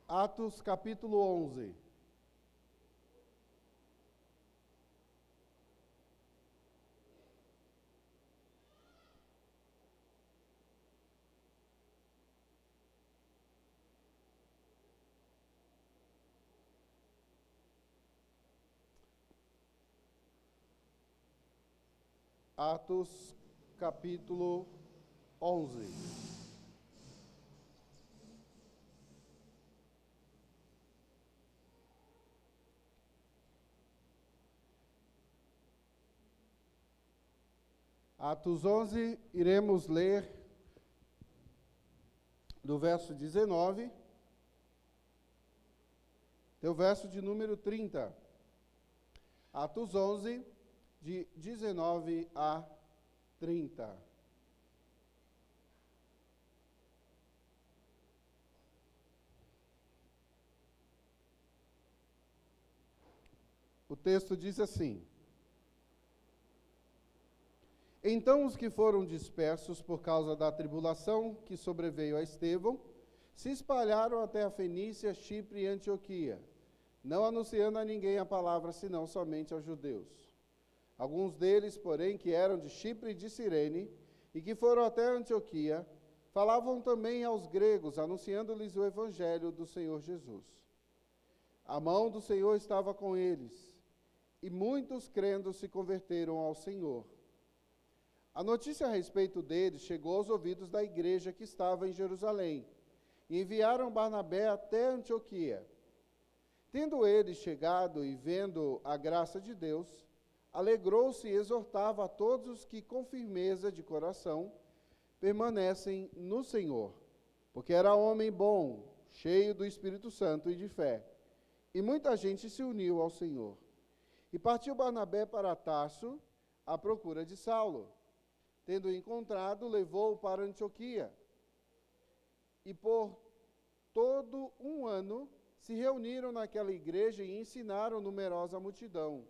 Atos capítulo 11. Atos capítulo 11. Atos 11, iremos ler do verso 19 até o verso de número 30. Atos 11, de 19 a 30. O texto diz assim: Então os que foram dispersos por causa da tribulação que sobreveio a Estevão, se espalharam até a Fenícia, Chipre e Antioquia, não anunciando a ninguém a palavra, senão somente aos judeus. Alguns deles, porém, que eram de Chipre e de Cirene, e que foram até Antioquia, falavam também aos gregos, anunciando-lhes o evangelho do Senhor Jesus. A mão do Senhor estava com eles, e muitos crendo se converteram ao Senhor. A notícia a respeito deles chegou aos ouvidos da igreja que estava em Jerusalém, e enviaram Barnabé até Antioquia. Tendo ele chegado e vendo a graça de Deus, alegrou-se e exortava a todos os que com firmeza de coração permanecem no Senhor, porque era homem bom, cheio do Espírito Santo e de fé, e muita gente se uniu ao Senhor. E partiu Barnabé para Tarso à procura de Saulo. Tendo encontrado, levou-o para Antioquia. E por todo um ano se reuniram naquela igreja e ensinaram numerosa multidão.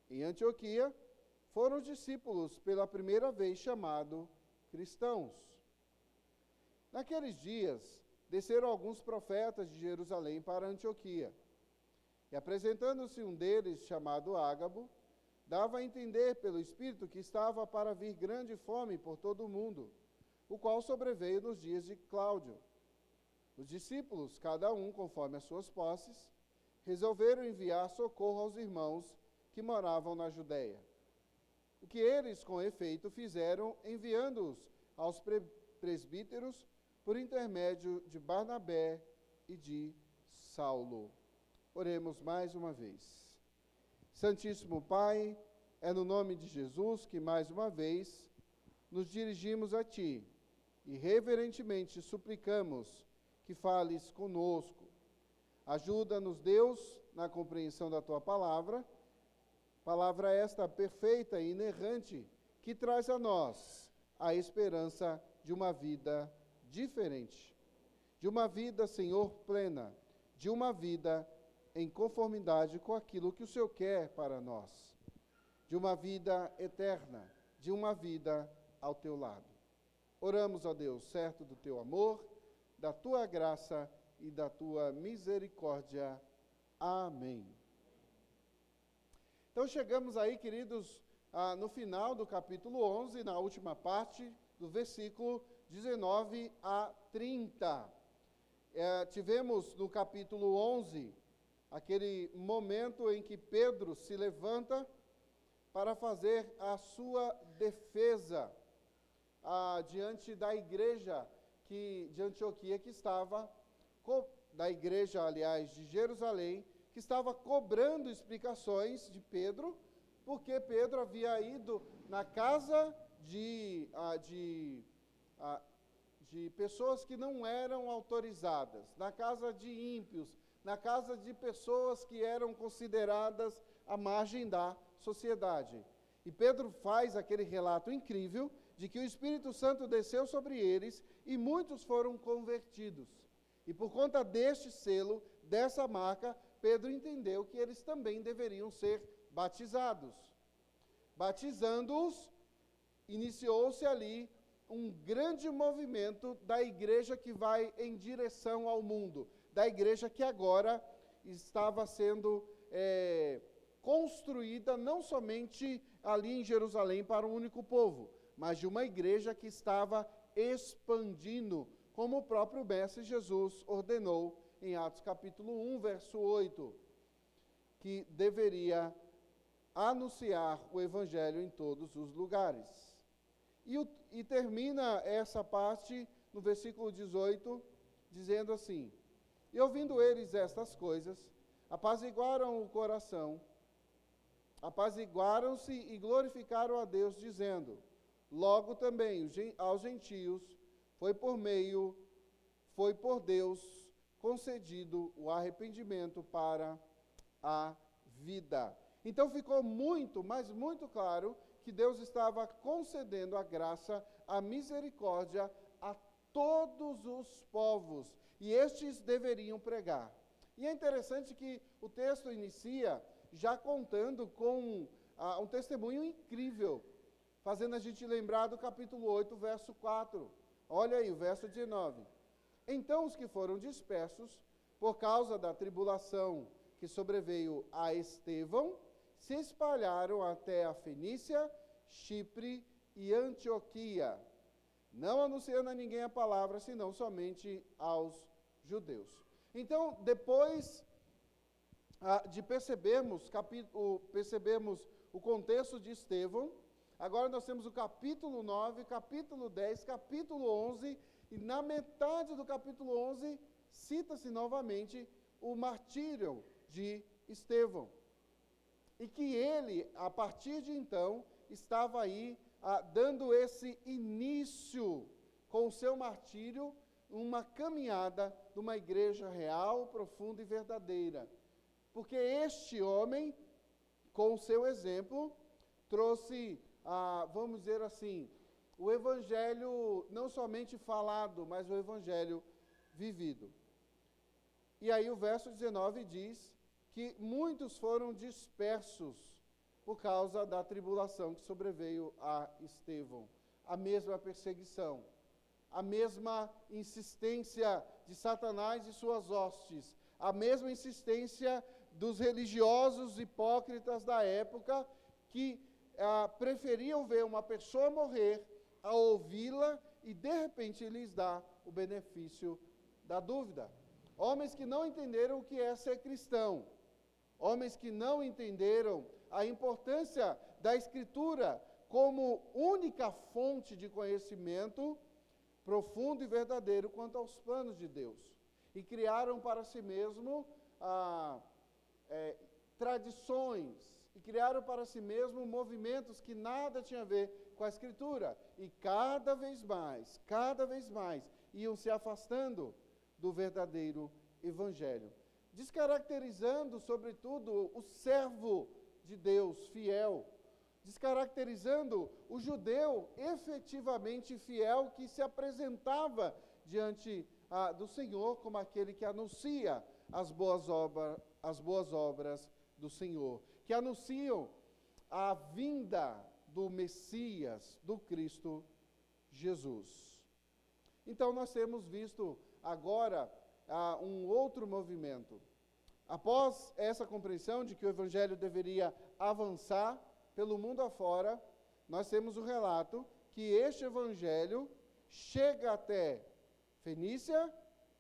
Em Antioquia foram os discípulos pela primeira vez chamados cristãos. Naqueles dias desceram alguns profetas de Jerusalém para Antioquia. E apresentando-se um deles, chamado Ágabo, dava a entender pelo Espírito que estava para vir grande fome por todo o mundo, o qual sobreveio nos dias de Cláudio. Os discípulos, cada um conforme as suas posses, resolveram enviar socorro aos irmãos que moravam na Judéia. O que eles, com efeito, fizeram, enviando-os aos presbíteros por intermédio de Barnabé e de Saulo. Oremos mais uma vez. Santíssimo Pai, é no nome de Jesus que mais uma vez nos dirigimos a Ti e reverentemente suplicamos que fales conosco. Ajuda-nos, Deus, na compreensão da Tua palavra esta perfeita e inerrante que traz a nós a esperança de uma vida diferente, de uma vida, Senhor, plena, de uma vida em conformidade com aquilo que o Senhor quer para nós, de uma vida eterna, de uma vida ao Teu lado. Oramos, ó Deus, certo do Teu amor, da Tua graça e da Tua misericórdia. Amém. Então chegamos aí, queridos, no final do capítulo 11, na última parte, do versículo 19 a 30. Tivemos no capítulo 11 aquele momento em que Pedro se levanta para fazer a sua defesa diante da igreja de Antioquia, que estava, da igreja, aliás, de Jerusalém, que estava cobrando explicações de Pedro, porque Pedro havia ido na casa de pessoas que não eram autorizadas, na casa de ímpios, na casa de pessoas que eram consideradas à margem da sociedade. E Pedro faz aquele relato incrível de que o Espírito Santo desceu sobre eles e muitos foram convertidos. E por conta deste selo, dessa marca, Pedro entendeu que eles também deveriam ser batizados. Batizando-os, iniciou-se ali um grande movimento da igreja que vai em direção ao mundo, da igreja que agora estava sendo construída não somente ali em Jerusalém para um único povo, mas de uma igreja que estava expandindo, como o próprio Mestre Jesus ordenou em Atos capítulo 1, verso 8, que deveria anunciar o evangelho em todos os lugares. E termina essa parte no versículo 18, dizendo assim: e ouvindo eles estas coisas, apaziguaram-se e glorificaram a Deus, dizendo: logo também aos gentios foi por Deus concedido o arrependimento para a vida. Então ficou muito, mas muito claro que Deus estava concedendo a graça, a misericórdia a todos os povos, e estes deveriam pregar. E é interessante que o texto inicia já contando com um testemunho incrível, fazendo a gente lembrar do capítulo 8, verso 4. Olha aí, o verso 19. Então os que foram dispersos por causa da tribulação que sobreveio a Estevão, se espalharam até a Fenícia, Chipre e Antioquia, não anunciando a ninguém a palavra, senão somente aos judeus. Então, depois de percebermos o contexto de Estevão, agora nós temos o capítulo 9, capítulo 10, capítulo 11, e na metade do capítulo 11, cita-se novamente o martírio de Estevão. E que ele, a partir de então, estava aí dando esse início com o seu martírio, uma caminhada de uma igreja real, profunda e verdadeira. Porque este homem, com o seu exemplo, trouxe, vamos dizer assim, o evangelho não somente falado, mas o evangelho vivido. E aí o verso 19 diz que muitos foram dispersos por causa da tribulação que sobreveio a Estevão. A mesma perseguição, a mesma insistência de Satanás e suas hostes, a mesma insistência dos religiosos hipócritas da época que preferiam ver uma pessoa morrer a ouvi-la e de repente lhes dá o benefício da dúvida. Homens que não entenderam o que é ser cristão, homens que não entenderam a importância da Escritura como única fonte de conhecimento profundo e verdadeiro quanto aos planos de Deus. E criaram para si mesmo tradições, e criaram para si mesmo movimentos que nada tinham a ver com a Escritura. E cada vez mais, iam se afastando do verdadeiro Evangelho, descaracterizando, sobretudo, o servo de Deus fiel, descaracterizando o judeu efetivamente fiel que se apresentava diante do Senhor como aquele que anuncia as boas obras do Senhor, que anunciam a vinda do Messias, do Cristo Jesus. Então nós temos visto agora um outro movimento. Após essa compreensão de que o Evangelho deveria avançar pelo mundo afora, nós temos o relato que este Evangelho chega até Fenícia,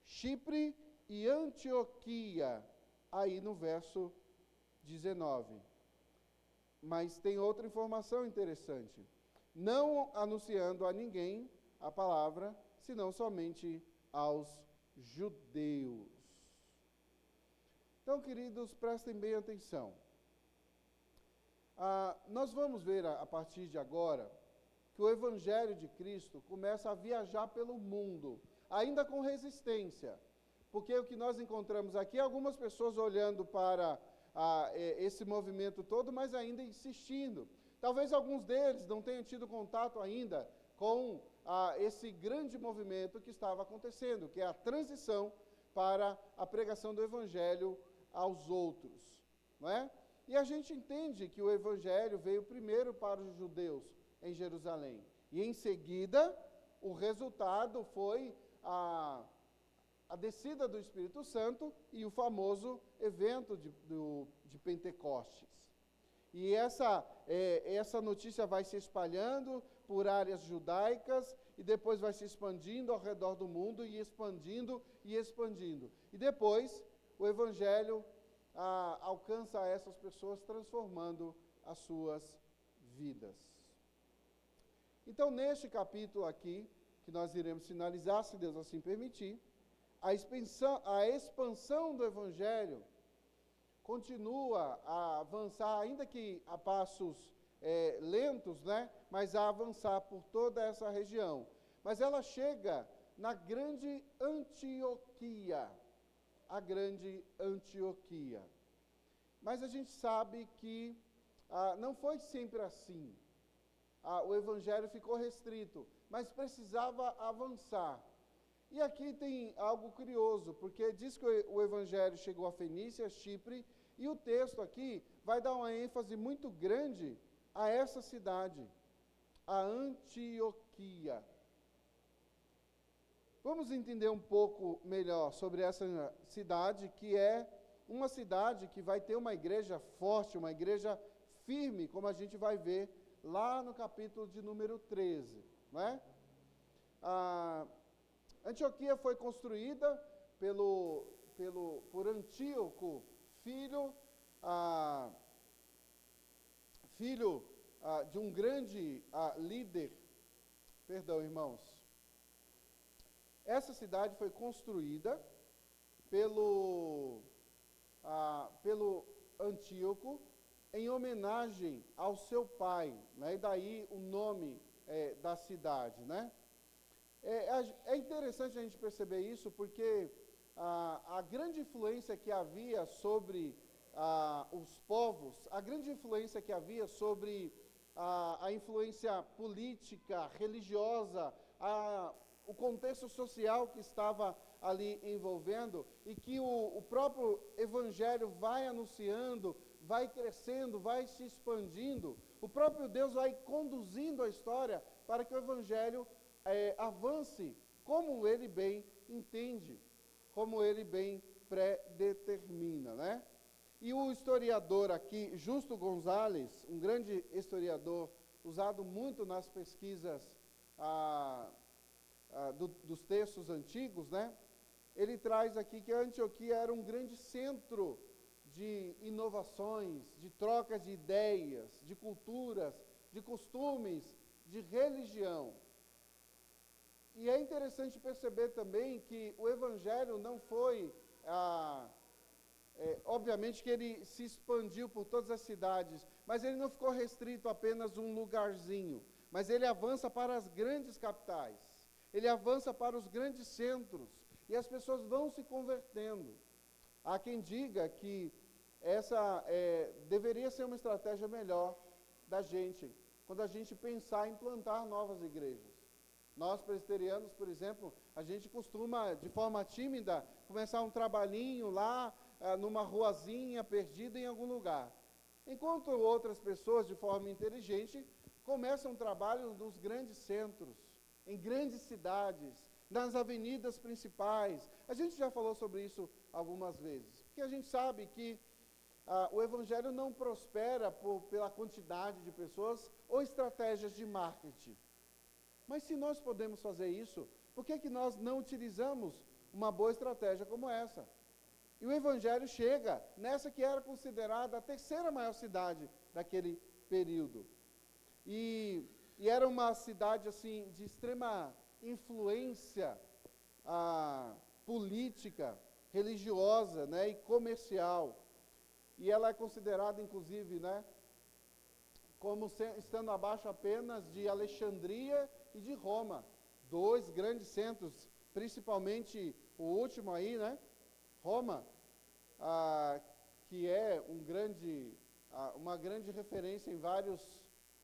Chipre e Antioquia, aí no verso 19. Mas tem outra informação interessante. Não anunciando a ninguém a palavra, senão somente aos judeus. Então, queridos, prestem bem atenção. Nós vamos ver a partir de agora que o Evangelho de Cristo começa a viajar pelo mundo, ainda com resistência, porque o que nós encontramos aqui é algumas pessoas olhando para esse movimento todo, mas ainda insistindo. Talvez alguns deles não tenham tido contato ainda com esse grande movimento que estava acontecendo, que é a transição para a pregação do Evangelho aos outros, não é? E a gente entende que o Evangelho veio primeiro para os judeus em Jerusalém, e em seguida o resultado foi a a descida do Espírito Santo e o famoso evento de Pentecostes. E essa notícia vai se espalhando por áreas judaicas e depois vai se expandindo ao redor do mundo e expandindo e expandindo. E depois o Evangelho alcança essas pessoas, transformando as suas vidas. Então, neste capítulo aqui, que nós iremos finalizar, se Deus assim permitir, a expansão do Evangelho continua a avançar, ainda que a passos lentos, né? Mas a avançar por toda essa região. Mas ela chega na grande Antioquia, a grande Antioquia. Mas a gente sabe que não foi sempre assim. O Evangelho ficou restrito, mas precisava avançar. E aqui tem algo curioso, porque diz que o Evangelho chegou a Fenícia, Chipre, e o texto aqui vai dar uma ênfase muito grande a essa cidade, a Antioquia. Vamos entender um pouco melhor sobre essa cidade, que é uma cidade que vai ter uma igreja forte, uma igreja firme, como a gente vai ver lá no capítulo de número 13, né? Antioquia foi construída por Antíoco, filho de um grande líder. Perdão, irmãos. Essa cidade foi construída pelo Antíoco em homenagem ao seu pai, né? E daí o nome da cidade, né? É interessante a gente perceber isso, porque a grande influência que havia sobre os povos, a grande influência que havia sobre a influência política, religiosa, o contexto social que estava ali envolvendo, e que o próprio Evangelho vai anunciando, vai crescendo, vai se expandindo, o próprio Deus vai conduzindo a história para que o Evangelho avance como ele bem entende, como ele bem predetermina, né? E o historiador aqui, Justo Gonzalez, um grande historiador, usado muito nas pesquisas dos textos antigos, né? Ele traz aqui que a Antioquia era um grande centro de inovações, de trocas de ideias, de culturas, de costumes, de religião. E é interessante perceber também que o Evangelho não foi, obviamente que ele se expandiu por todas as cidades, mas ele não ficou restrito a apenas um lugarzinho, mas ele avança para as grandes capitais, ele avança para os grandes centros, e as pessoas vão se convertendo. Há quem diga que essa deveria ser uma estratégia melhor da gente, quando a gente pensar em plantar novas igrejas. Nós, presbiterianos, por exemplo, a gente costuma, de forma tímida, começar um trabalhinho lá, numa ruazinha, perdida em algum lugar. Enquanto outras pessoas, de forma inteligente, começam um trabalho nos grandes centros, em grandes cidades, nas avenidas principais. A gente já falou sobre isso algumas vezes, porque a gente sabe que o Evangelho não prospera pela quantidade de pessoas ou estratégias de marketing. Mas se nós podemos fazer isso, por que nós não utilizamos uma boa estratégia como essa? E o Evangelho chega nessa que era considerada a terceira maior cidade daquele período. E era uma cidade assim de extrema influência política, religiosa, né, e comercial. E ela é considerada, inclusive, né, como estando abaixo apenas de Alexandria e de Roma, dois grandes centros, principalmente o último aí, né, Roma, que é uma grande referência em vários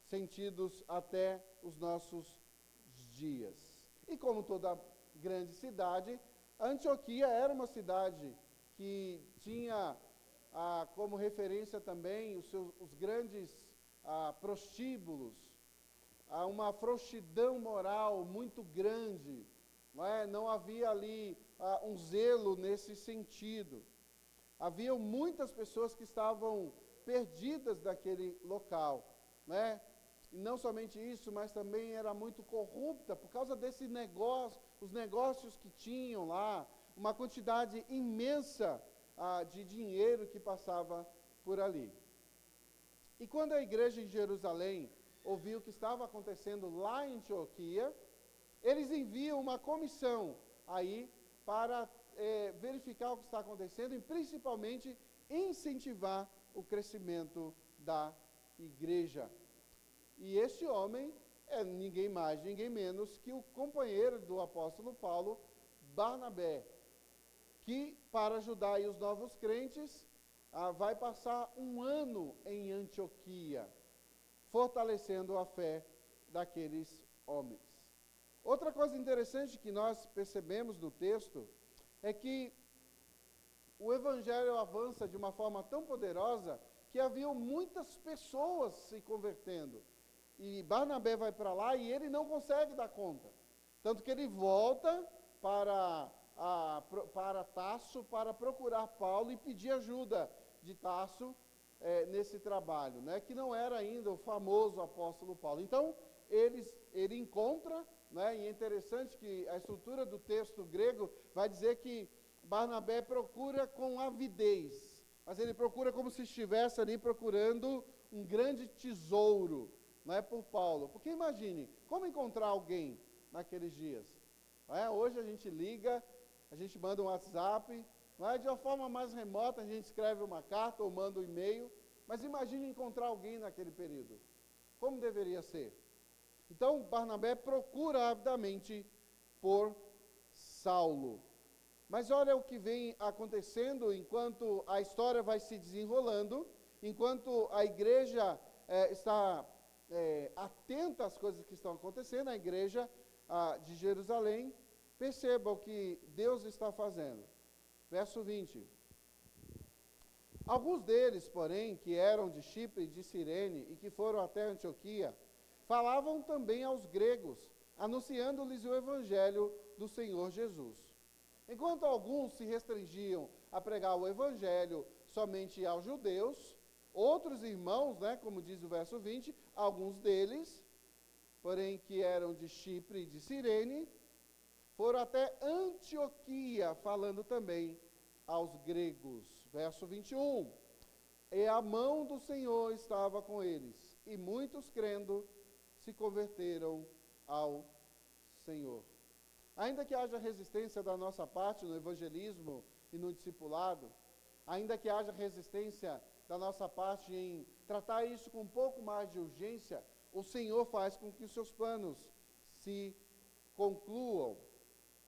sentidos até os nossos dias. E como toda grande cidade, a Antioquia era uma cidade que tinha como referência também os grandes prostíbulos, uma frouxidão moral muito grande, não havia ali um zelo nesse sentido. Haviam muitas pessoas que estavam perdidas daquele local, né? E não somente isso, mas também era muito corrupta por causa desse negócio, os negócios que tinham lá, uma quantidade imensa de dinheiro que passava por ali. E quando a igreja em Jerusalém ouviu o que estava acontecendo lá em Antioquia, eles enviam uma comissão aí para verificar o que está acontecendo e principalmente incentivar o crescimento da igreja. E esse homem é ninguém mais, ninguém menos que o companheiro do apóstolo Paulo, Barnabé, que para ajudar aí os novos crentes, vai passar um ano em Antioquia, fortalecendo a fé daqueles homens. Outra coisa interessante que nós percebemos no texto é que o evangelho avança de uma forma tão poderosa que haviam muitas pessoas se convertendo. E Barnabé vai para lá e ele não consegue dar conta. Tanto que ele volta para Tarso para procurar Paulo e pedir ajuda de Tarso nesse trabalho, né, que não era ainda o famoso apóstolo Paulo. Então, ele encontra, né, e é interessante que a estrutura do texto grego vai dizer que Barnabé procura com avidez, mas ele procura como se estivesse ali procurando um grande tesouro, não é, por Paulo. Porque imagine, como encontrar alguém naqueles dias? Hoje a gente liga, a gente manda um WhatsApp, de uma forma mais remota a gente escreve uma carta ou manda um e-mail, mas imagine encontrar alguém naquele período. Como deveria ser? Então Barnabé procura avidamente por Saulo. Mas olha o que vem acontecendo enquanto a história vai se desenrolando, enquanto a igreja está atenta às coisas que estão acontecendo, a igreja de Jerusalém, perceba o que Deus está fazendo. Verso 20. Alguns deles, porém, que eram de Chipre e de Cirene e que foram até Antioquia, falavam também aos gregos, anunciando-lhes o evangelho do Senhor Jesus. Enquanto alguns se restringiam a pregar o evangelho somente aos judeus, outros irmãos, como diz o verso 20, alguns deles, porém que eram de Chipre e de Cirene, foram até Antioquia, falando também aos gregos. Verso 21. E a mão do Senhor estava com eles, e muitos crendo se converteram ao Senhor. Ainda que haja resistência da nossa parte no evangelismo e no discipulado, ainda que haja resistência da nossa parte em tratar isso com um pouco mais de urgência, o Senhor faz com que os seus planos se concluam.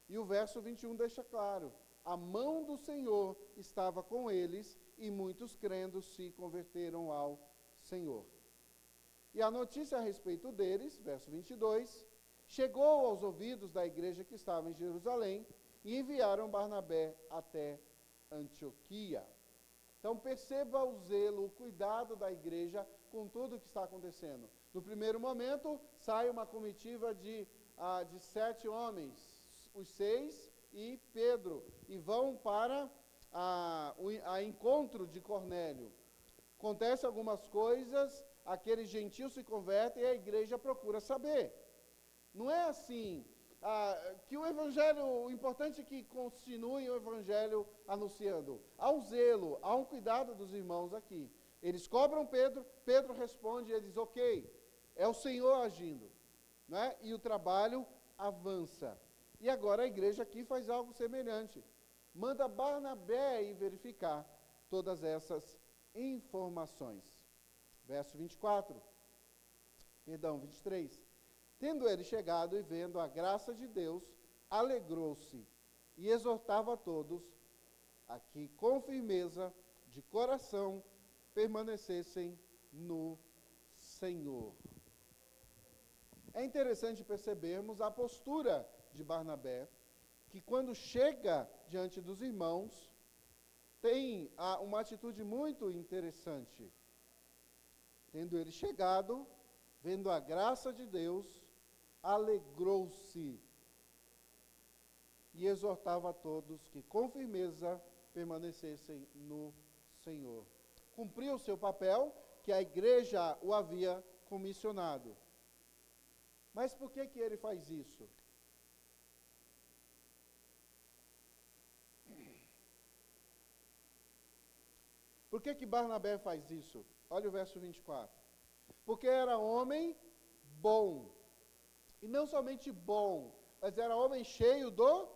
E o verso 21 deixa claro, a mão do Senhor estava com eles e muitos crendo se converteram ao Senhor. E a notícia a respeito deles, verso 22, chegou aos ouvidos da igreja que estava em Jerusalém e enviaram Barnabé até Antioquia. Então perceba o zelo, o cuidado da igreja com tudo o que está acontecendo. No primeiro momento, sai uma comitiva de 7 homens, os 6 e Pedro, e vão para a encontro de Cornélio. Acontece algumas coisas, aqueles gentios se convertem e a igreja procura saber. Não é assim, que o evangelho, o importante é que continue o evangelho anunciando. Há um zelo, há um cuidado dos irmãos aqui. Eles cobram Pedro, Pedro responde e ele diz, ok, é o Senhor agindo, né? E o trabalho avança. E agora a igreja aqui faz algo semelhante. Manda Barnabé ir verificar todas essas informações. Verso 23. Tendo ele chegado e vendo a graça de Deus, alegrou-se e exortava a todos a que com firmeza de coração permanecessem no Senhor. É interessante percebermos a postura de Barnabé, que quando chega diante dos irmãos, tem uma atitude muito interessante. Tendo ele chegado, vendo a graça de Deus, alegrou-se. e exortava a todos que com firmeza permanecessem no Senhor. Cumpriu o seu papel, que a igreja o havia comissionado. Mas por que ele faz isso? Por que Barnabé faz isso? Olha o verso 24. Porque era homem bom. E não somente bom, mas era homem cheio do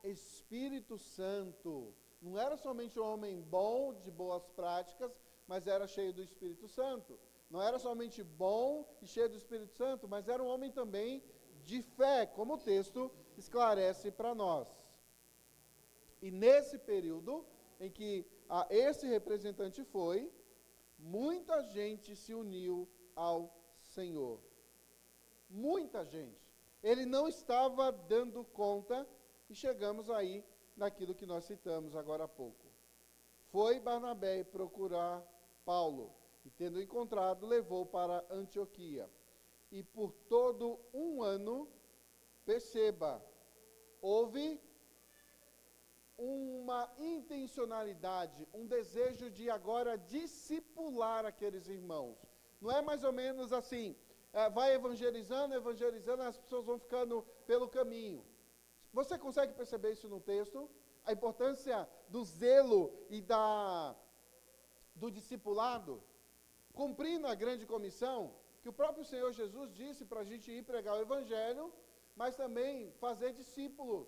Espírito Santo. Não era somente um homem bom, de boas práticas, mas era cheio do Espírito Santo. Não era somente bom e cheio do Espírito Santo, mas era um homem também de fé, como o texto esclarece para nós. E nesse período em que esse representante foi, muita gente se uniu ao Senhor. Muita gente. Ele não estava dando conta, e chegamos aí naquilo que nós citamos agora há pouco. Foi Barnabé procurar Paulo, e tendo encontrado, levou para Antioquia. E por todo um ano, perceba, houve uma intencionalidade, um desejo de agora discipular aqueles irmãos. Não é mais ou menos assim, vai evangelizando, as pessoas vão ficando pelo caminho. Você consegue perceber isso no texto? A importância do zelo e do discipulado, cumprindo a grande comissão, que o próprio Senhor Jesus disse para a gente ir pregar o Evangelho, mas também fazer discípulos,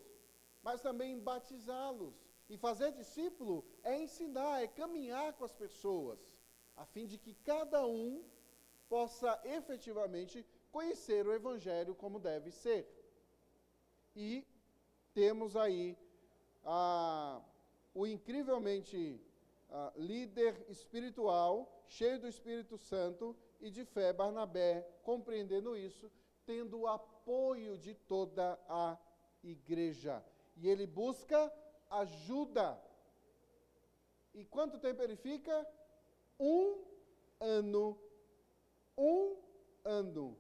mas também batizá-los. E fazer discípulo é ensinar, é caminhar com as pessoas, a fim de que cada um possa efetivamente conhecer o Evangelho como deve ser. E temos aí o incrivelmente líder espiritual, cheio do Espírito Santo e de fé, Barnabé, compreendendo isso, tendo o apoio de toda a igreja. E ele busca ajuda. E quanto tempo ele fica? 1 ano. 1 ano.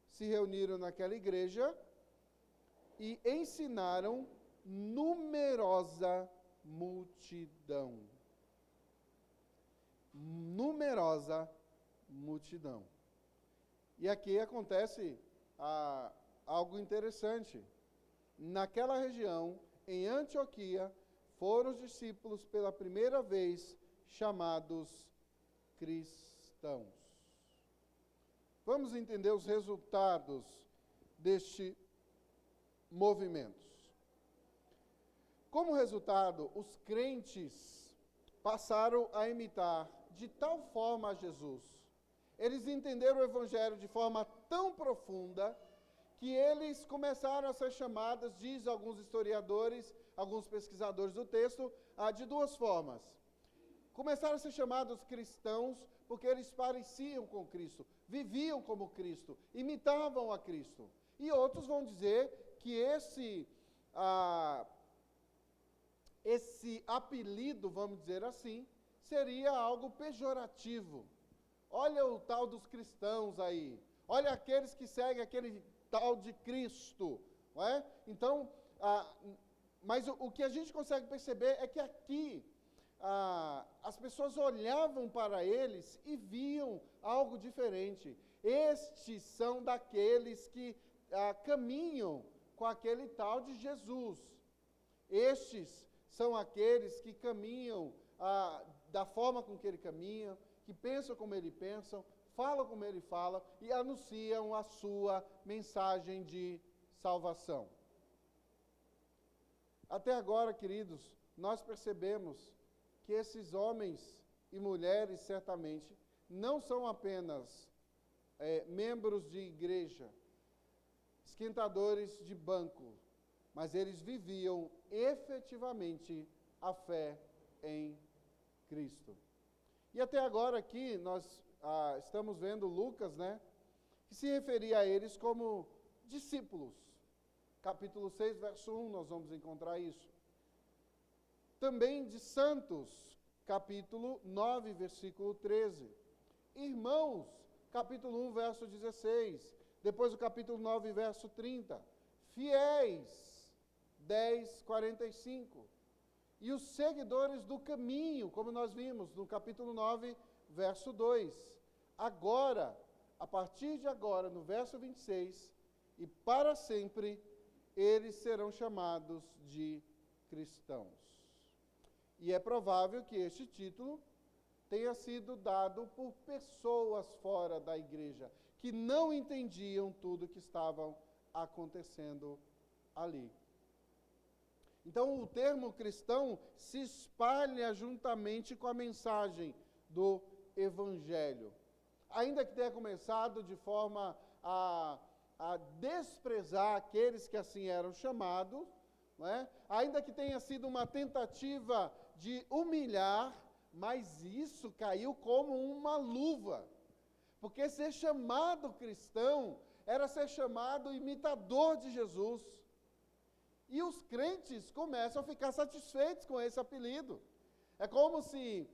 Se reuniram naquela igreja e ensinaram numerosa multidão. Numerosa multidão. E aqui acontece algo interessante. Naquela região, em Antioquia, foram os discípulos pela primeira vez chamados cristãos. Vamos entender os resultados deste movimento. Como resultado, os crentes passaram a imitar de tal forma a Jesus. Eles entenderam o Evangelho de forma tão profunda que eles começaram a ser chamados, diz alguns historiadores, alguns pesquisadores do texto, de duas formas. Começaram a ser chamados cristãos porque eles pareciam com Cristo, viviam como Cristo, imitavam a Cristo. E outros vão dizer que esse apelido, vamos dizer assim, seria algo pejorativo. Olha o tal dos cristãos aí, olha aqueles que seguem aquele tal de Cristo, não é? Então, mas o que a gente consegue perceber é que aqui as pessoas olhavam para eles e viam algo diferente. Estes são daqueles que caminham com aquele tal de Jesus. Estes são aqueles que caminham da forma com que ele caminha, que pensam como ele pensa, falam como ele fala e anunciam a sua mensagem de salvação. Até agora, queridos, nós percebemos que esses homens e mulheres, certamente, não são apenas membros de igreja, esquentadores de banco, mas eles viviam efetivamente a fé em Cristo. E até agora aqui nós estamos vendo Lucas, que se referia a eles como discípulos. Capítulo 6, verso 1, nós vamos encontrar isso. Também de santos, capítulo 9, versículo 13. Irmãos, capítulo 1, verso 16. Depois o capítulo 9, verso 30. Fiéis, 10:45. E os seguidores do caminho, como nós vimos no capítulo 9, verso 2. Agora, a partir de agora, no verso 26, e para sempre, eles serão chamados de cristãos. E é provável que este título tenha sido dado por pessoas fora da igreja, que não entendiam tudo que estava acontecendo ali. Então, o termo cristão se espalha juntamente com a mensagem do Evangelho. Ainda que tenha começado de forma a desprezar aqueles que assim eram chamados, não é? Ainda que tenha sido uma tentativa de humilhar, mas isso caiu como uma luva. Porque ser chamado cristão era ser chamado imitador de Jesus. E os crentes começam a ficar satisfeitos com esse apelido. É como se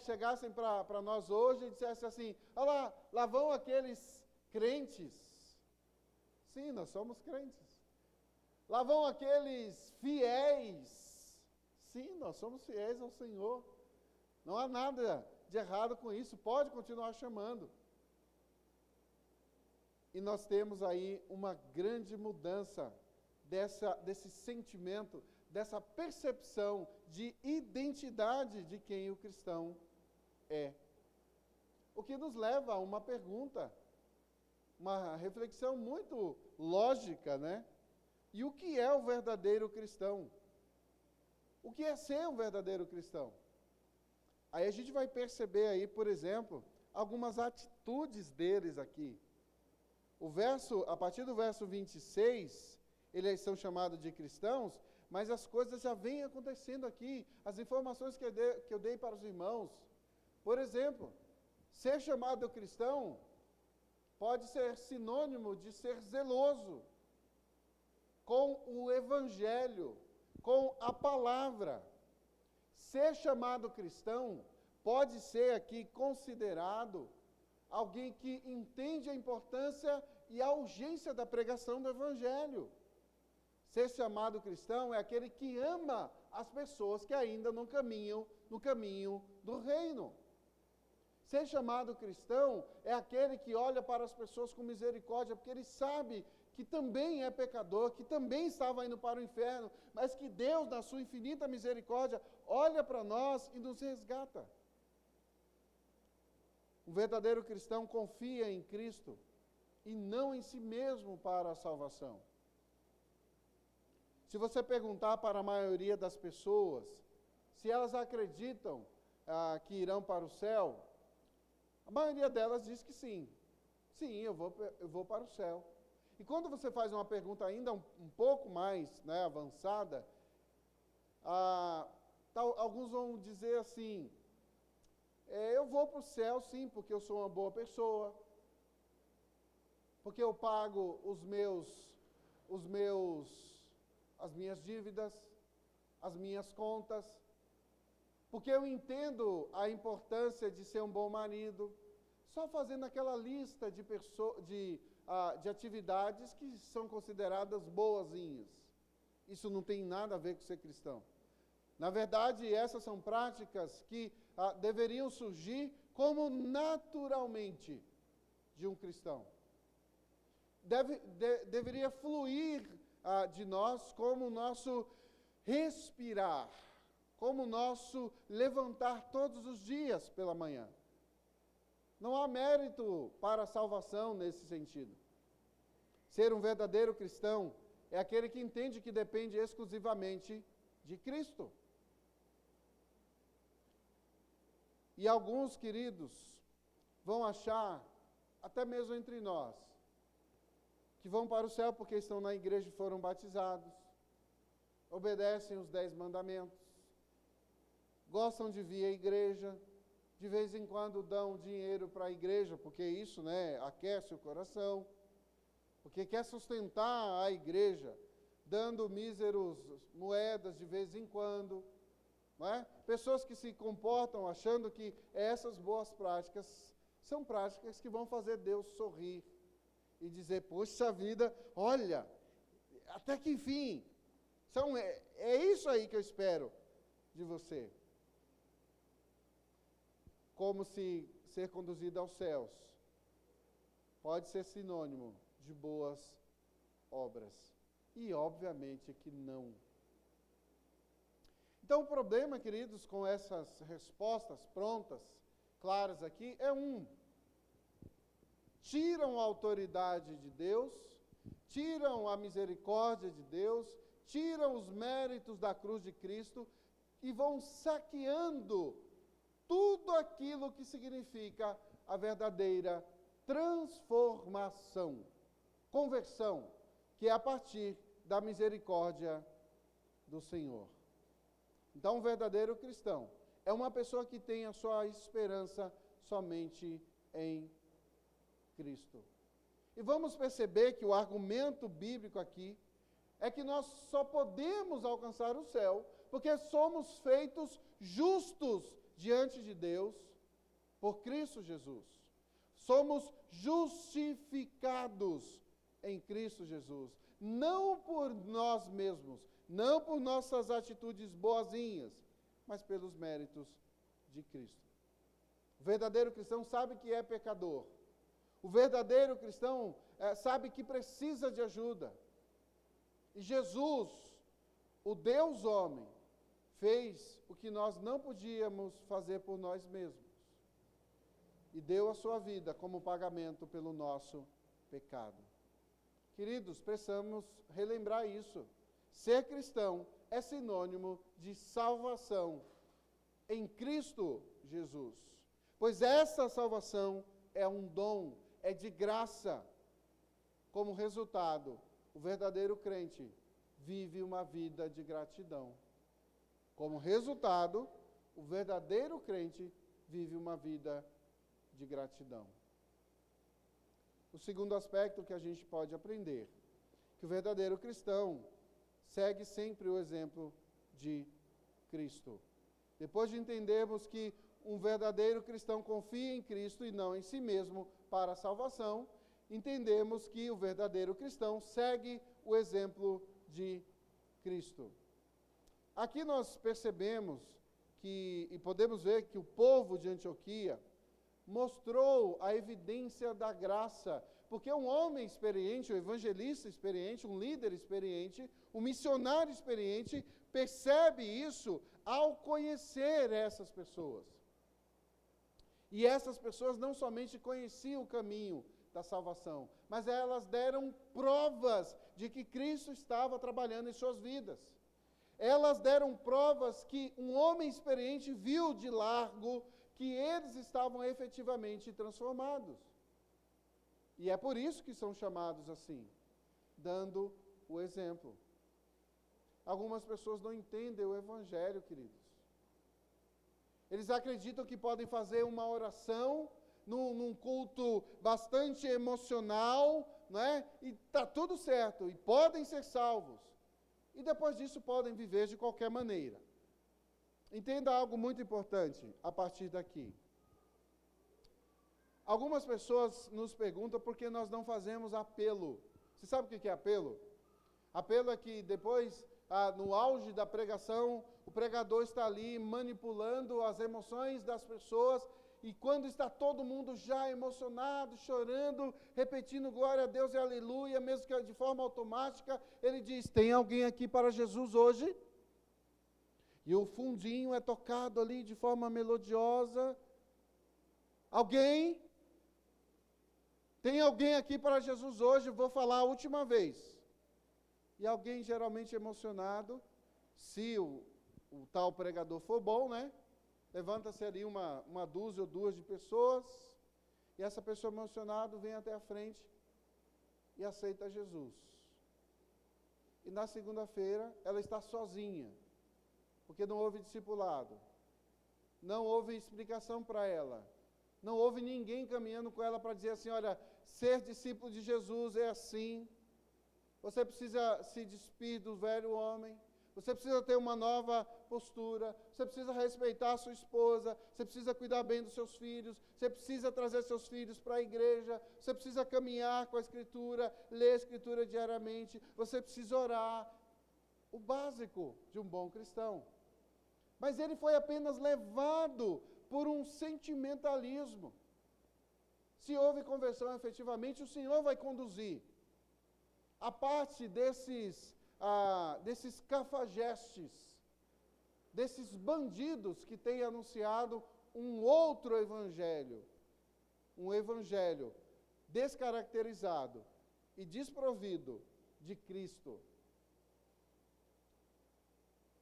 chegassem para nós hoje e dissessem assim: olha lá vão aqueles crentes. Sim, nós somos crentes. Lá vão aqueles fiéis. Sim, nós somos fiéis ao Senhor. Não há nada de errado com isso, pode continuar chamando. E nós temos aí uma grande mudança desse sentimento, dessa percepção de identidade de quem o cristão é. O que nos leva a uma pergunta, uma reflexão muito lógica, né? E o que é o verdadeiro cristão? O que é ser um verdadeiro cristão? Aí a gente vai perceber aí, por exemplo, algumas atitudes deles aqui. A partir do verso 26, eles são chamados de cristãos, mas as coisas já vêm acontecendo aqui, as informações que eu dei para os irmãos. Por exemplo, ser chamado cristão pode ser sinônimo de ser zeloso com o Evangelho, com a palavra. Ser chamado cristão pode ser aqui considerado alguém que entende a importância e a urgência da pregação do Evangelho. Ser chamado cristão é aquele que ama as pessoas que ainda não caminham no caminho do reino. Ser chamado cristão é aquele que olha para as pessoas com misericórdia, porque ele sabe que também é pecador, que também estava indo para o inferno, mas que Deus, na sua infinita misericórdia, olha para nós e nos resgata. O verdadeiro cristão confia em Cristo e não em si mesmo para a salvação. Se você perguntar para a maioria das pessoas se elas acreditam que irão para o céu, a maioria delas diz que sim. Sim, eu vou para o céu. E quando você faz uma pergunta ainda um pouco mais avançada, alguns vão dizer assim: eu vou para o céu sim, porque eu sou uma boa pessoa, porque eu pago as minhas dívidas, as minhas contas, porque eu entendo a importância de ser um bom marido. Só fazendo aquela lista de atividades que são consideradas boazinhas. Isso não tem nada a ver com ser cristão. Na verdade, essas são práticas que deveriam surgir como naturalmente de um cristão. Deveria fluir de nós como o nosso respirar, como o nosso levantar todos os dias pela manhã. Não há mérito para a salvação nesse sentido. Ser um verdadeiro cristão é aquele que entende que depende exclusivamente de Cristo. E alguns, queridos, vão achar, até mesmo entre nós, que vão para o céu porque estão na igreja e foram batizados, obedecem os 10 mandamentos, gostam de vir à igreja, de vez em quando dão dinheiro para a igreja, porque isso aquece o coração, porque quer sustentar a igreja, dando míseros moedas de vez em quando. Não é? Pessoas que se comportam achando que essas boas práticas são práticas que vão fazer Deus sorrir e dizer: poxa vida, olha, até que enfim. Então, é isso aí que eu espero de você. Como se ser conduzido aos céus pode ser sinônimo de boas obras. E obviamente que não. Então o problema, queridos, com essas respostas prontas, claras aqui, é tiram a autoridade de Deus, tiram a misericórdia de Deus, tiram os méritos da cruz de Cristo e vão saqueando tudo aquilo que significa a verdadeira transformação, conversão, que é a partir da misericórdia do Senhor. Então, um verdadeiro cristão é uma pessoa que tem a sua esperança somente em Cristo. E vamos perceber que o argumento bíblico aqui é que nós só podemos alcançar o céu porque somos feitos justos diante de Deus por Cristo Jesus. Somos justificados em Cristo Jesus, não por nós mesmos, não por nossas atitudes boazinhas, mas pelos méritos de Cristo. O verdadeiro cristão sabe que é pecador. O verdadeiro cristão sabe que precisa de ajuda. E Jesus, o Deus homem, fez o que nós não podíamos fazer por nós mesmos. E deu a sua vida como pagamento pelo nosso pecado. Queridos, precisamos relembrar isso. Ser cristão é sinônimo de salvação em Cristo Jesus. Pois essa salvação é um dom, é de graça. Como resultado, o verdadeiro crente vive uma vida de gratidão. Como resultado, o verdadeiro crente vive uma vida de gratidão. O segundo aspecto que a gente pode aprender, que o verdadeiro cristão segue sempre o exemplo de Cristo. Depois de entendermos que um verdadeiro cristão confia em Cristo e não em si mesmo para a salvação, entendemos que o verdadeiro cristão segue o exemplo de Cristo. Aqui nós percebemos e podemos ver que o povo de Antioquia mostrou a evidência da graça, porque um homem experiente, um evangelista experiente, um líder experiente, um missionário experiente, percebe isso ao conhecer essas pessoas. E essas pessoas não somente conheciam o caminho da salvação, mas elas deram provas de que Cristo estava trabalhando em suas vidas. Elas deram provas que um homem experiente viu de largo que eles estavam efetivamente transformados. E é por isso que são chamados assim, dando o exemplo. Algumas pessoas não entendem o Evangelho, queridos. Eles acreditam que podem fazer uma oração num culto bastante emocional, né? E está tudo certo, e podem ser salvos. E depois disso podem viver de qualquer maneira. Entenda algo muito importante a partir daqui. Algumas pessoas nos perguntam por que nós não fazemos apelo. Você sabe o que é apelo? Apelo é que depois, no auge da pregação, o pregador está ali manipulando as emoções das pessoas e quando está todo mundo já emocionado, chorando, repetindo glória a Deus e aleluia, mesmo que de forma automática, ele diz, tem alguém aqui para Jesus hoje? E o fundinho é tocado ali de forma melodiosa. Alguém? Tem alguém aqui para Jesus hoje? Vou falar a última vez. E alguém geralmente emocionado, se o tal pregador for bom, né? Levanta-se ali uma dúzia ou duas de pessoas, e essa pessoa emocionada vem até a frente e aceita Jesus. E na segunda-feira ela está sozinha, porque não houve discipulado, não houve explicação para ela, não houve ninguém caminhando com ela para dizer assim, olha, ser discípulo de Jesus é assim, você precisa se despir do velho homem, você precisa ter uma nova postura, você precisa respeitar a sua esposa, você precisa cuidar bem dos seus filhos, você precisa trazer seus filhos para a igreja, você precisa caminhar com a Escritura, ler a Escritura diariamente, você precisa orar. O básico de um bom cristão. Mas ele foi apenas levado por um sentimentalismo. Se houve conversão efetivamente, o Senhor vai conduzir. A parte desses cafajestes, desses bandidos que têm anunciado um outro evangelho, um evangelho descaracterizado e desprovido de Cristo.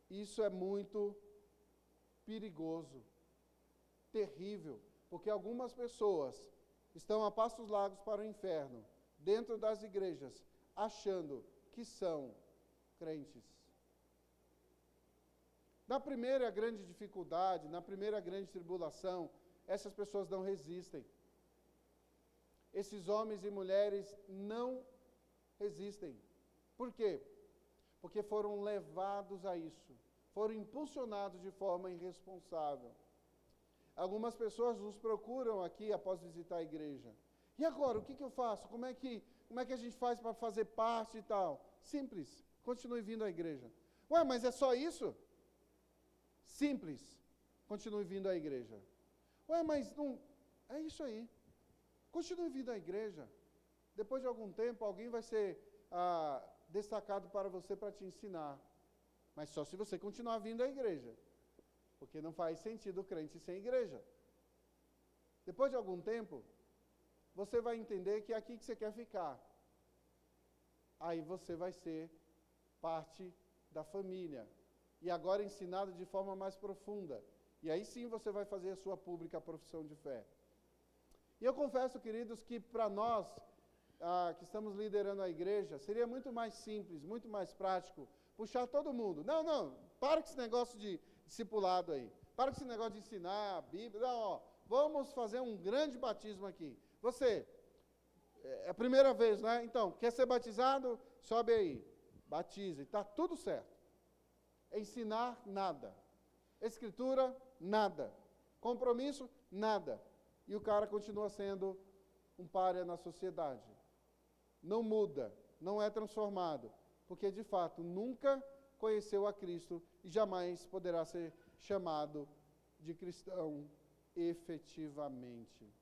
Isso é muito perigoso, terrível, porque algumas pessoas estão a passos largos para o inferno, dentro das igrejas, achando que são crentes. Na primeira grande dificuldade, na primeira grande tribulação, essas pessoas não resistem. Esses homens e mulheres não resistem. Por quê? Porque foram levados a isso, foram impulsionados de forma irresponsável. Algumas pessoas nos procuram aqui após visitar a igreja. E agora, o que eu faço? Como é que a gente faz para fazer parte e tal? Simples, continue vindo à igreja. Ué, mas é só isso? Simples, continue vindo à igreja. Ué, mas não... É isso aí. Continue vindo à igreja. Depois de algum tempo, alguém vai ser destacado para você para te ensinar. Mas só se você continuar vindo à igreja. Porque não faz sentido o crente sem igreja. Depois de algum tempo, você vai entender que é aqui que você quer ficar. Aí você vai ser parte da família. E agora ensinado de forma mais profunda. E aí sim você vai fazer a sua pública profissão de fé. E eu confesso, queridos, que para nós, que estamos liderando a igreja, seria muito mais simples, muito mais prático, puxar todo mundo. Não, para com esse negócio de discipulado aí. Para com esse negócio de ensinar a Bíblia. Não, vamos fazer um grande batismo aqui. Você, é a primeira vez, né? Então, quer ser batizado? Sobe aí. Batiza. E está tudo certo. Ensinar, nada. Escritura, nada. Compromisso, nada. E o cara continua sendo um pária na sociedade. Não muda, não é transformado. Porque, de fato, nunca conheceu a Cristo e jamais poderá ser chamado de cristão efetivamente.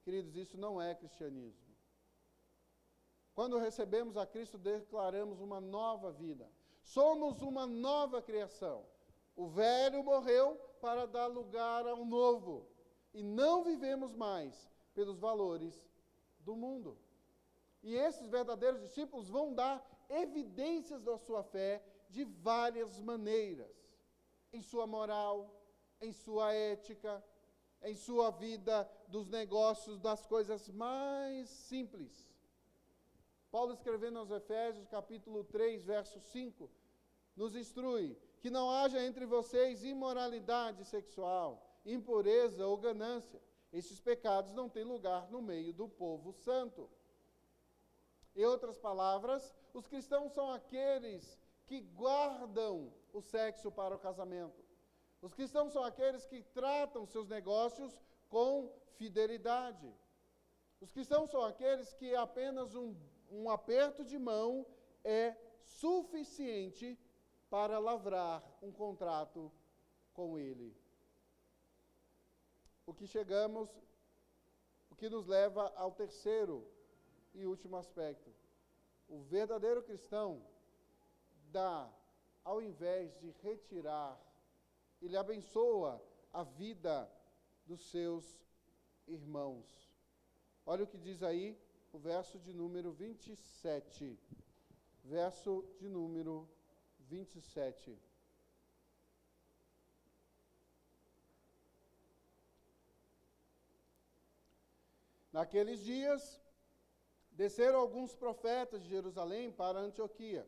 Queridos, isso não é cristianismo. Quando recebemos a Cristo, declaramos uma nova vida. Somos uma nova criação. O velho morreu para dar lugar ao novo. E não vivemos mais pelos valores do mundo. E esses verdadeiros discípulos vão dar evidências da sua fé de várias maneiras. Em sua moral, em sua ética, em sua vida dos negócios, das coisas mais simples. Paulo, escrevendo aos Efésios, capítulo 3, verso 5, nos instrui que não haja entre vocês imoralidade sexual, impureza ou ganância. Esses pecados não têm lugar no meio do povo santo. Em outras palavras, os cristãos são aqueles que guardam o sexo para o casamento. Os cristãos são aqueles que tratam seus negócios com fidelidade. Os cristãos são aqueles que apenas um aperto de mão é suficiente para lavrar um contrato com ele. O que nos leva ao terceiro e último aspecto. O verdadeiro cristão dá, ao invés de retirar, ele abençoa a vida dos seus irmãos. Olha o que diz aí o verso de número 27. Verso de número 27. Naqueles dias, desceram alguns profetas de Jerusalém para Antioquia.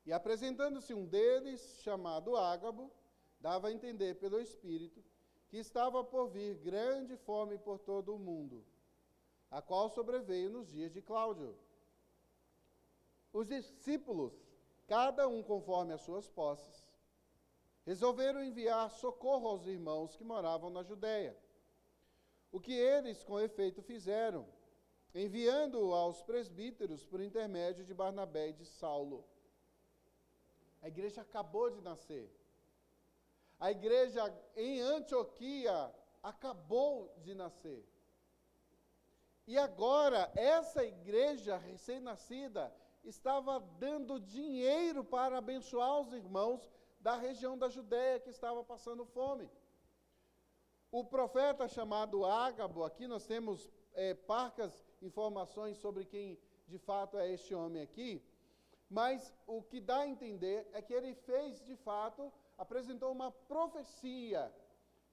E apresentando-se um deles, chamado Ágabo, dava a entender pelo Espírito que estava por vir grande fome por todo o mundo, a qual sobreveio nos dias de Cláudio. Os discípulos, cada um conforme as suas posses, resolveram enviar socorro aos irmãos que moravam na Judéia. O que eles, com efeito, fizeram, enviando-o aos presbíteros por intermédio de Barnabé e de Saulo. A igreja acabou de nascer. A igreja em Antioquia acabou de nascer. E agora, essa igreja recém-nascida estava dando dinheiro para abençoar os irmãos da região da Judéia que estava passando fome. O profeta chamado Ágabo, aqui nós temos parcas informações sobre quem de fato é este homem aqui, mas o que dá a entender é que ele fez de fato, apresentou uma profecia.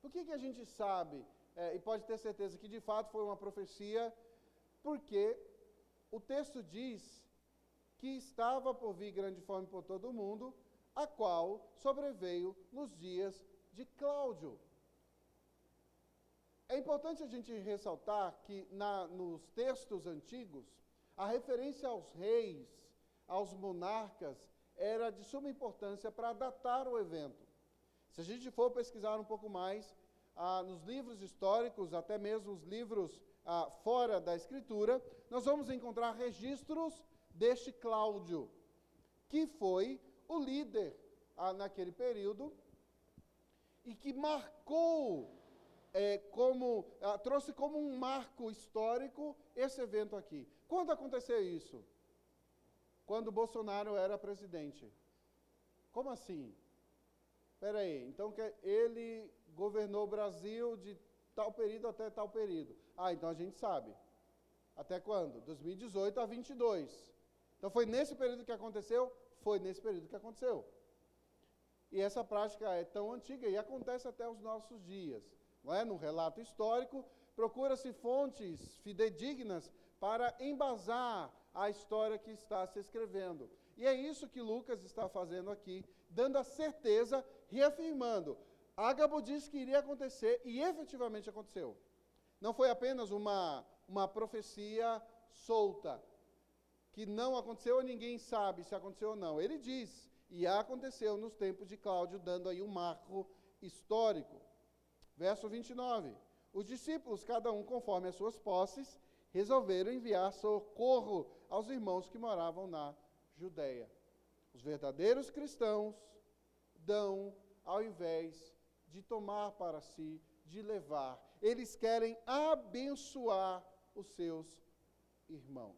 Por que a gente sabe, e pode ter certeza que de fato foi uma profecia? Porque o texto diz que estava por vir grande fome por todo o mundo, a qual sobreveio nos dias de Cláudio. É importante a gente ressaltar que nos textos antigos, a referência aos reis, aos monarcas, era de suma importância para datar o evento. Se a gente for pesquisar um pouco mais, nos livros históricos, até mesmo os livros fora da Escritura, nós vamos encontrar registros deste Cláudio, que foi o líder naquele período e que marcou, trouxe como um marco histórico esse evento aqui. Quando aconteceu isso? Quando Bolsonaro era presidente. Como assim? Espera aí, então ele governou o Brasil de tal período até tal período. Então a gente sabe. Até quando? 2018 a 22. Então foi nesse período que aconteceu? Foi nesse período que aconteceu. E essa prática é tão antiga e acontece até os nossos dias. Não é? No relato histórico, procura-se fontes fidedignas para embasar a história que está se escrevendo. E é isso que Lucas está fazendo aqui, dando a certeza, reafirmando. Ágabo disse que iria acontecer e efetivamente aconteceu. Não foi apenas uma profecia solta, que não aconteceu e ninguém sabe se aconteceu ou não. Ele diz, e aconteceu nos tempos de Cláudio, dando aí um marco histórico. Verso 29. Os discípulos, cada um conforme as suas posses, resolveram enviar socorro aos irmãos que moravam na Judéia. Os verdadeiros cristãos dão ao invés de tomar para si, de levar. Eles querem abençoar os seus irmãos.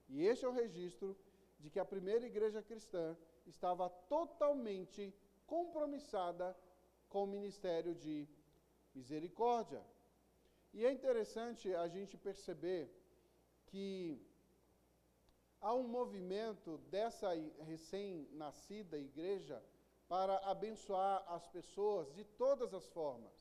E este é o registro de que a primeira igreja cristã estava totalmente compromissada com o ministério de misericórdia. E é interessante a gente perceber que há um movimento dessa recém-nascida igreja para abençoar as pessoas de todas as formas,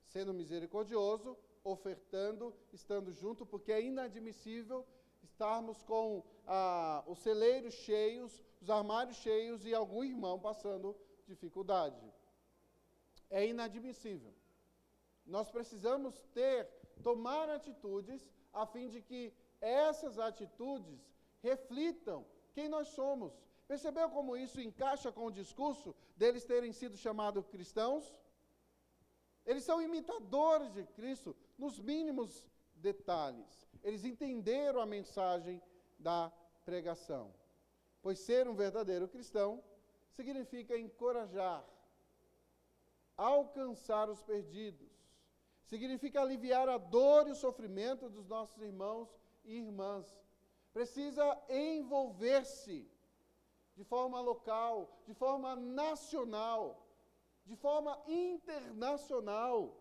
sendo misericordioso, ofertando, estando junto, porque é inadmissível estarmos com os celeiros cheios, os armários cheios e algum irmão passando dificuldade. É inadmissível. Nós precisamos tomar atitudes a fim de que essas atitudes reflitam quem nós somos. Percebeu como isso encaixa com o discurso deles terem sido chamados cristãos? Eles são imitadores de Cristo nos mínimos detalhes. Eles entenderam a mensagem da pregação. Pois ser um verdadeiro cristão significa encorajar, alcançar os perdidos, significa aliviar a dor e o sofrimento dos nossos irmãos e irmãs. Precisa envolver-se de forma local, de forma nacional, de forma internacional,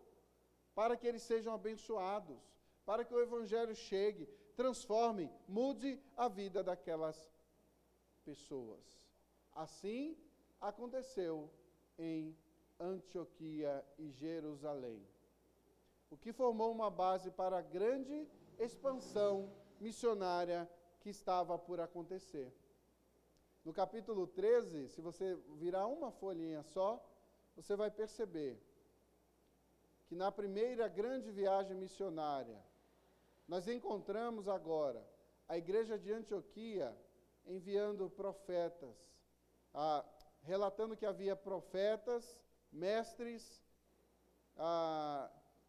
para que eles sejam abençoados, para que o Evangelho chegue, transforme, mude a vida daquelas pessoas. Assim aconteceu em Antioquia e Jerusalém, o que formou uma base para a grande expansão missionária que estava por acontecer. No capítulo 13, se você virar uma folhinha só, você vai perceber que na primeira grande viagem missionária, nós encontramos agora a igreja de Antioquia enviando profetas, relatando que havia profetas, mestres,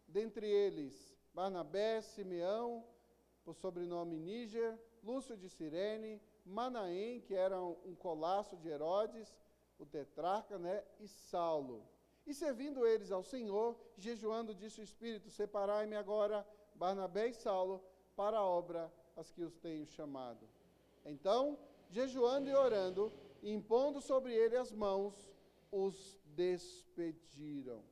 dentre eles Barnabé, Simeão, por sobrenome Níger, Lúcio de Cirene, Manaém, que era um colasso de Herodes, o tetrarca, né, e Saulo. E servindo eles ao Senhor, jejuando, disse o Espírito: separai-me agora Barnabé e Saulo para a obra as que os tenho chamado. Então, jejuando e orando, e impondo sobre ele as mãos, os despediram.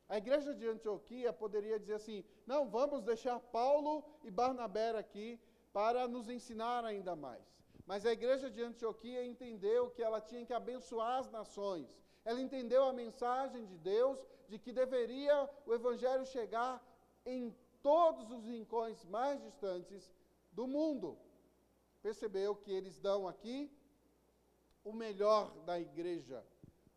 A igreja de Antioquia poderia dizer assim: não, vamos deixar Paulo e Barnabé aqui para nos ensinar ainda mais. Mas a igreja de Antioquia entendeu que ela tinha que abençoar as nações. Ela entendeu a mensagem de Deus, de que deveria o evangelho chegar em todos os rincões mais distantes do mundo. Percebeu que eles dão aqui o melhor da igreja.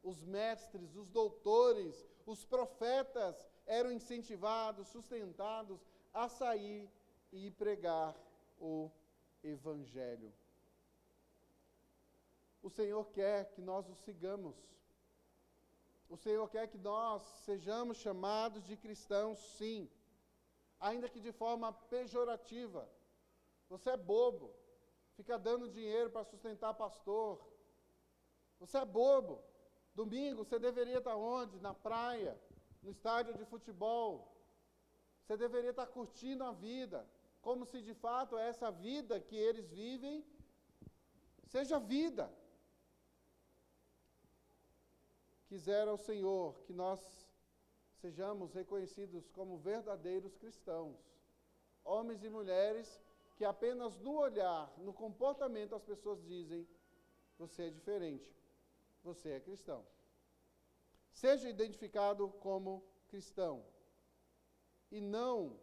Os mestres, os doutores, os profetas eram incentivados, sustentados a sair e pregar o evangelho. O Senhor quer que nós o sigamos. O Senhor quer que nós sejamos chamados de cristãos, sim, ainda que de forma pejorativa. Você é bobo, fica dando dinheiro para sustentar pastor. Você é bobo. Domingo você deveria estar onde? Na praia, no estádio de futebol. Você deveria estar curtindo a vida, como se de fato essa vida que eles vivem seja vida. Quisera o Senhor que nós sejamos reconhecidos como verdadeiros cristãos, homens e mulheres que apenas no olhar, no comportamento, as pessoas dizem: você é diferente, você é cristão. Seja identificado como cristão, e não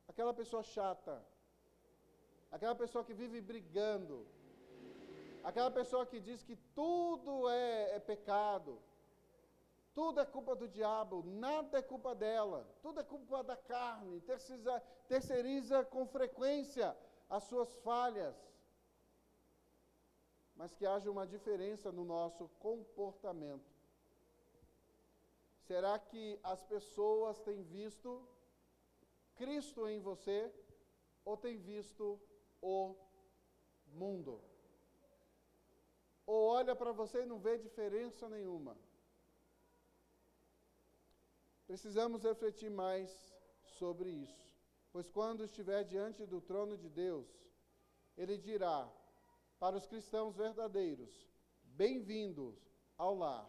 aquela pessoa chata, aquela pessoa que vive brigando, aquela pessoa que diz que tudo é pecado, tudo é culpa do diabo, nada é culpa dela, tudo é culpa da carne, terceiriza com frequência as suas falhas. Mas que haja uma diferença no nosso comportamento. Será que as pessoas têm visto Cristo em você ou têm visto o mundo? Ou olha para você e não vê diferença nenhuma? Precisamos refletir mais sobre isso, pois quando estiver diante do trono de Deus, Ele dirá para os cristãos verdadeiros: bem-vindos ao lar.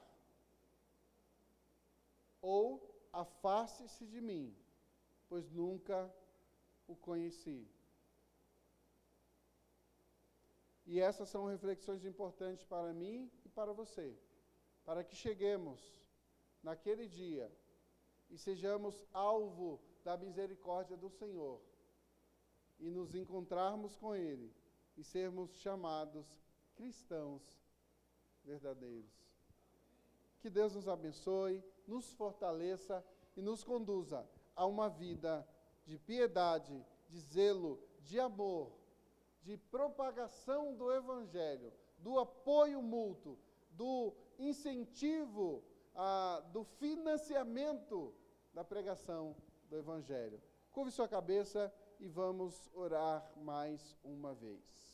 Ou afaste-se de mim, pois nunca o conheci. E essas são reflexões importantes para mim e para você, para que cheguemos naquele dia e sejamos alvo da misericórdia do Senhor e nos encontrarmos com Ele e sermos chamados cristãos verdadeiros. Que Deus nos abençoe, nos fortaleça e nos conduza a uma vida de piedade, de zelo, de amor, de propagação do Evangelho, do apoio mútuo, do incentivo, do financiamento da pregação do Evangelho. Curve sua cabeça e vamos orar mais uma vez.